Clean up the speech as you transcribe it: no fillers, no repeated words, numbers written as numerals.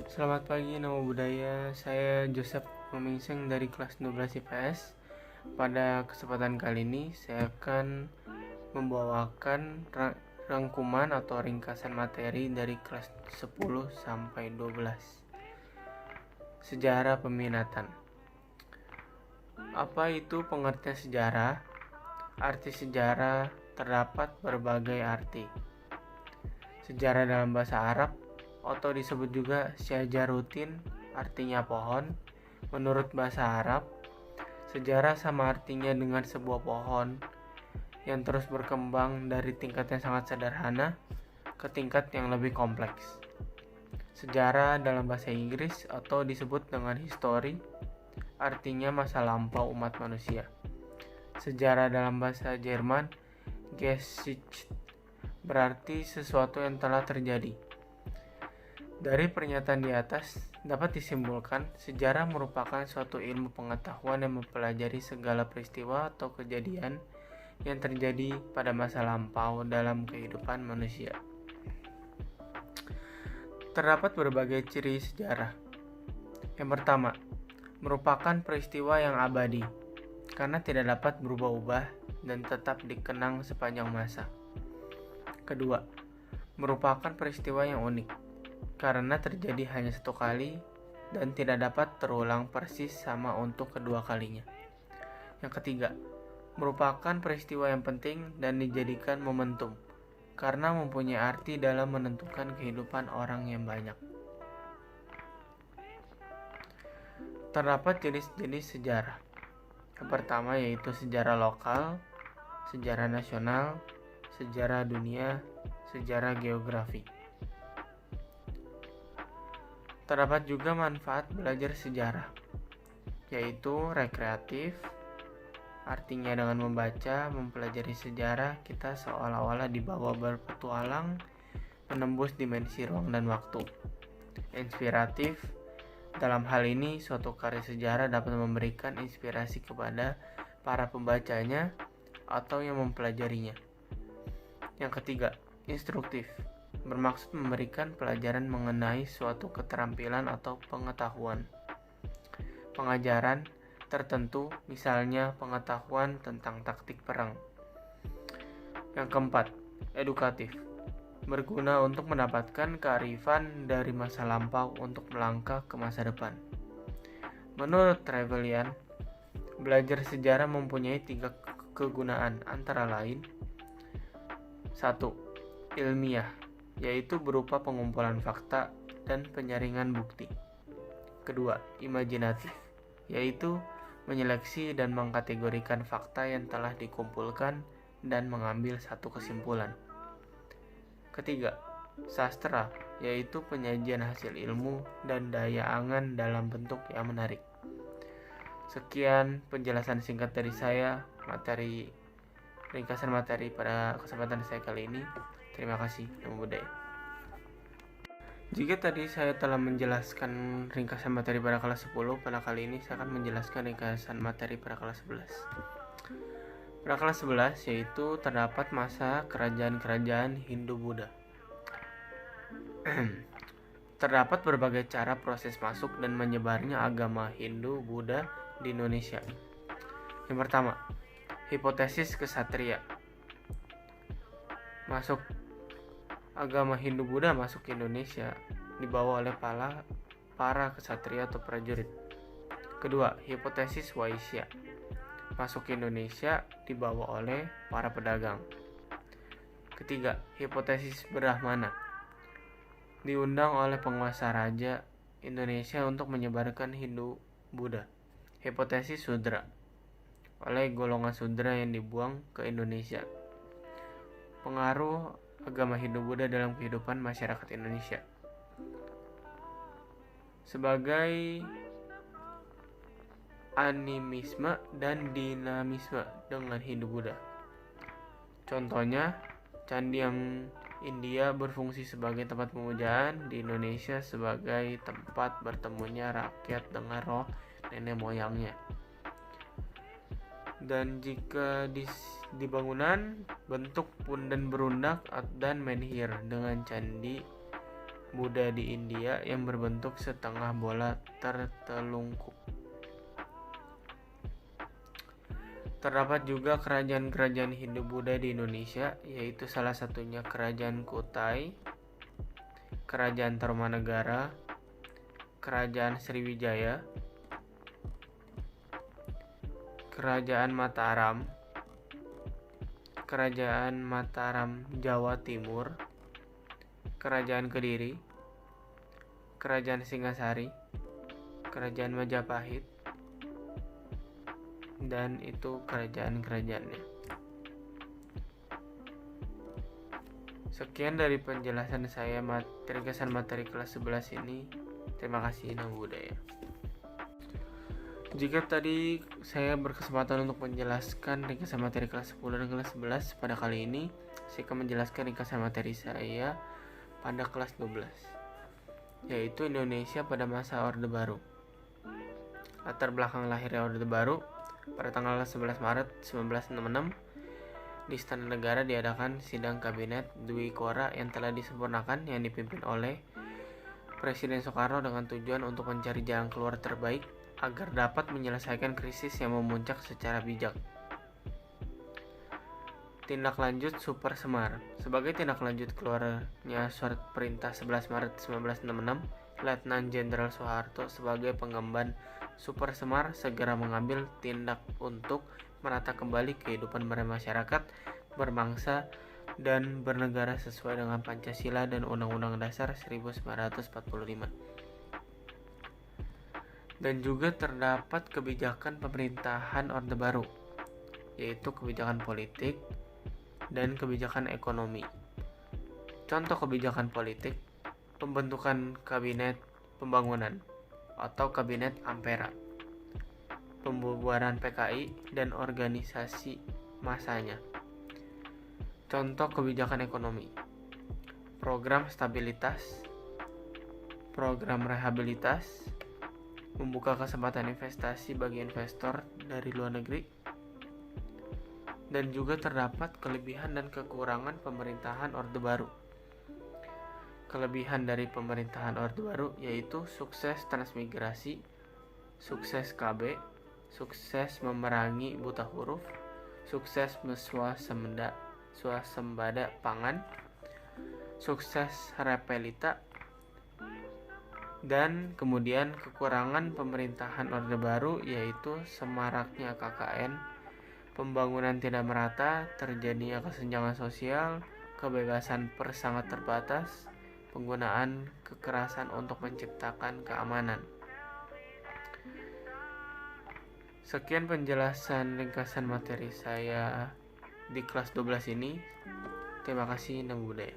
Selamat pagi, nama budaya. Saya Joseph Memingseng dari kelas 12 IPS. Pada kesempatan kali ini, saya akan membawakan rangkuman atau ringkasan materi dari kelas 10 sampai 12. Sejarah peminatan. Apa itu pengertian sejarah? Arti sejarah terdapat berbagai arti. Sejarah dalam bahasa Arab atau disebut juga syajarutin, artinya pohon. Menurut bahasa Arab, sejarah sama artinya dengan sebuah pohon yang terus berkembang dari tingkat yang sangat sederhana ke tingkat yang lebih kompleks. Sejarah dalam bahasa Inggris atau disebut dengan history, artinya masa lampau umat manusia. Sejarah dalam bahasa Jerman, Geschichte, berarti sesuatu yang telah terjadi. Dari pernyataan di atas, dapat disimpulkan sejarah merupakan suatu ilmu pengetahuan yang mempelajari segala peristiwa atau kejadian yang terjadi pada masa lampau dalam kehidupan manusia. Terdapat berbagai ciri sejarah. Yang pertama, merupakan peristiwa yang abadi, karena tidak dapat berubah-ubah dan tetap dikenang sepanjang masa. Kedua, merupakan peristiwa yang unik, karena terjadi hanya satu kali dan tidak dapat terulang persis sama untuk kedua kalinya. Yang ketiga, merupakan peristiwa yang penting dan dijadikan momentum, karena mempunyai arti dalam menentukan kehidupan orang yang banyak. Terdapat jenis-jenis sejarah. Yang pertama yaitu sejarah lokal, sejarah nasional, sejarah dunia, sejarah geografi. Terdapat juga manfaat belajar sejarah, yaitu rekreatif, artinya dengan membaca, mempelajari sejarah, kita seolah-olah dibawa berpetualang, menembus dimensi ruang dan waktu. Inspiratif, dalam hal ini suatu karya sejarah dapat memberikan inspirasi kepada para pembacanya atau yang mempelajarinya. Yang ketiga, instruktif, bermaksud memberikan pelajaran mengenai suatu keterampilan atau pengetahuan. Pengajaran tertentu, misalnya pengetahuan tentang taktik perang. Yang keempat, edukatif, berguna untuk mendapatkan kearifan dari masa lampau untuk melangkah ke masa depan. Menurut Trevelyan, belajar sejarah mempunyai 3 kegunaan, antara lain: 1. Ilmiah, yaitu berupa pengumpulan fakta dan penyaringan bukti. Kedua, imajinatif, yaitu menyeleksi dan mengkategorikan fakta yang telah dikumpulkan dan mengambil satu kesimpulan. Ketiga, sastra, yaitu penyajian hasil ilmu dan daya angan dalam bentuk yang menarik. Sekian penjelasan singkat dari saya, ringkasan materi pada kesempatan saya kali ini. Terima kasih, Nama Budaya. Jika tadi saya telah menjelaskan ringkasan materi pada kelas 10, pada kali ini saya akan menjelaskan ringkasan materi pada kelas 11. Pada kelas 11 yaitu terdapat masa kerajaan-kerajaan Hindu-Buddha. Terdapat berbagai cara proses masuk dan menyebarnya agama Hindu-Buddha di Indonesia. Yang pertama, hipotesis kesatria. Agama Hindu-Buddha masuk ke Indonesia dibawa oleh para kesatria atau prajurit. Kedua, hipotesis Waisya. Masuk ke Indonesia dibawa oleh para pedagang. Ketiga, hipotesis Brahmana. Diundang oleh penguasa raja Indonesia untuk menyebarkan Hindu-Buddha. Hipotesis Sudra. Oleh golongan Sudra yang dibuang ke Indonesia. Pengaruh agama Hindu-Buddha dalam kehidupan masyarakat Indonesia. Sebagai animisme dan dinamisme dengan Hindu-Buddha. Contohnya, candi yang India berfungsi sebagai tempat pemujaan, di Indonesia sebagai tempat bertemunya rakyat dengan roh nenek moyangnya. Dan jika di bangunan bentuk punden berundak dan menhir dengan candi Buddha di India yang berbentuk setengah bola tertelungkup. Terdapat juga kerajaan-kerajaan Hindu-Buddha di Indonesia, yaitu salah satunya Kerajaan Kutai, Kerajaan Tarumanegara, Kerajaan Sriwijaya, Kerajaan Mataram, Kerajaan Mataram Jawa Timur, Kerajaan Kediri, Kerajaan Singasari, Kerajaan Majapahit, dan itu kerajaan-kerajaannya. Sekian dari penjelasan saya ringkasan materi kelas 11 ini. Terima kasih. Namo Buddhaya. Jika tadi saya berkesempatan untuk menjelaskan ringkasan materi kelas 10 dan kelas 11, pada kali ini saya akan menjelaskan ringkasan materi saya pada kelas 12, yaitu Indonesia pada masa Orde Baru. Latar belakang lahirnya Orde Baru: pada tanggal 11 Maret 1966, di Istana Negara diadakan sidang kabinet Dwi Kora yang telah disempurnakan, yang dipimpin oleh Presiden Soekarno dengan tujuan untuk mencari jalan keluar terbaik agar dapat menyelesaikan krisis yang memuncak secara bijak. Tindak lanjut Super Semar. Sebagai tindak lanjut keluarnya surat perintah 11 Maret 1966, Letnan Jenderal Soeharto sebagai pengemban Super Semar segera mengambil tindak untuk menata kembali kehidupan bermasyarakat, berbangsa, dan bernegara sesuai dengan Pancasila dan Undang-Undang Dasar 1945. Dan juga terdapat kebijakan pemerintahan Orde Baru, yaitu kebijakan politik dan kebijakan ekonomi. Contoh kebijakan politik: pembentukan Kabinet Pembangunan atau Kabinet Ampera, pembubaran PKI dan organisasi masanya. Contoh kebijakan ekonomi: program stabilitas, program rehabilitas, membuka kesempatan investasi bagi investor dari luar negeri. Dan juga terdapat kelebihan dan kekurangan pemerintahan Orde Baru. Kelebihan dari pemerintahan Orde Baru yaitu sukses transmigrasi, sukses KB, sukses memerangi buta huruf, sukses swasembada pangan, sukses repelita. Dan kemudian kekurangan pemerintahan Orde Baru yaitu semaraknya KKN, pembangunan tidak merata, terjadinya kesenjangan sosial, kebebasan pers sangat terbatas, penggunaan kekerasan untuk menciptakan keamanan. Sekian penjelasan ringkasan materi saya di kelas 12 ini. Terima kasih. Namo Buddhaya.